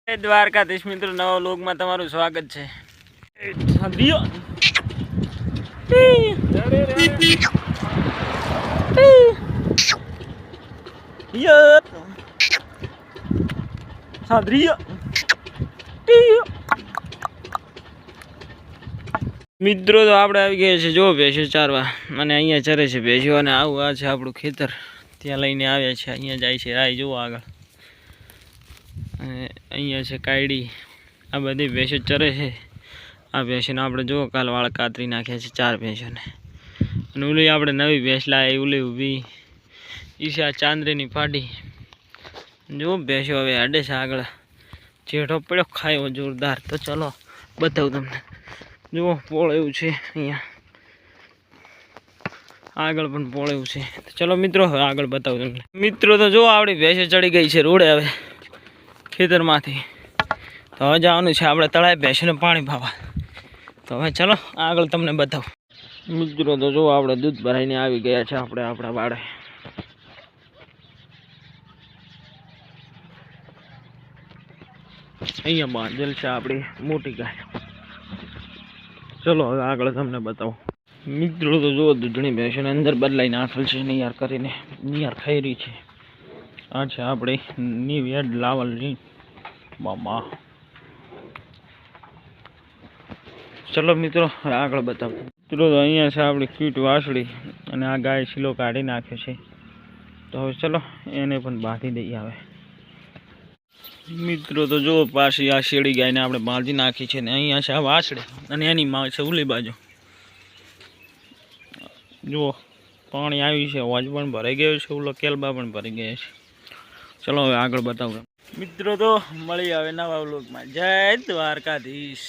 દ્વારકાધીશ મિત્રો, નવા વ્લોગમાં તમારું સ્વાગત છે. મિત્રો તો આપણે આવી ગયા છે જો ભેંસો ચારવા, અને અહીંયા ચરે છે ભેંસો. અને આવું આ છે આપણું ખેતર, ત્યાં લઈને આવ્યા છે. અહીંયા જાય છે રાય જુઓ આગળ, અને અહીંયા છે કાયડી. આ બધી ભેંસો ચરે છે. આ ભેંસોને આપણે જુઓ કાલ વાળ કાતરી નાખ્યા છે 4 ભેંસોને. અને ઓલી આપણે નવી ભેંસ લાવી, ઓલી ઊભી એ છે આ ચાંદરીની ફાડી. જુઓ ભેંસો હવે હાડે છે આગળ. જેઠો પડ્યો ખાયો જોરદાર. તો ચલો બતાવું તમને. જુઓ પોળ એવું છે અહીંયા, આગળ પણ પોળ એવું છે. તો ચલો મિત્રો હવે આગળ બતાવું તમને. મિત્રો તો જો આપણી ભેંસો ચડી ગઈ છે રોડે હવે ખેતરમાંથી. તો હવે જવાનું છે આપણે તળાવે ભેંસોને પાણી પાવા. તો હવે ચલો આગળ તમને બતાવું. મિત્રો તો જો આપણે દૂધ ભરાઈને આવી ગયા છે આપણે આપણા વાડે. અહીંયા બાંધેલ છે આપણી મોટી ગાય. ચલો હવે આગળ તમને બતાવો. મિત્રો તો જો દૂધણી ભેંસોને અંદર બદલાઈ નાખેલ છે નિયાર કરીને. નિયાર ખાઈ રહી છે. આ છે આપણે નિવેડ લાવલની મામા. ચલો મિત્રો હવે આગળ બતાવો. મિત્રો તો અહીંયા છે આપણી ક્યુટ વાસળી, અને આ ગાય શીલો કાઢી નાખ્યો છે. તો હવે ચલો એને પણ બાંધી દઈએ આવે. મિત્રો તો જો પાછી આ શેડી ગાયને આપણે બાંધી નાખી છે. ને અહીંયા છે આ વાસળી, અને એની માં છે ઉલી બાજુ. જુઓ પાણી આવ્યું છે, અવાજ પણ ભરાઈ ગયો છે, ઓલો કેલબા પણ ભરાઈ ગયા છે. ચલો હવે આગળ બતાવું. મિત્રો તો મળી આવે નવા વ્લોગમાં. જય દ્વારકાધીશ.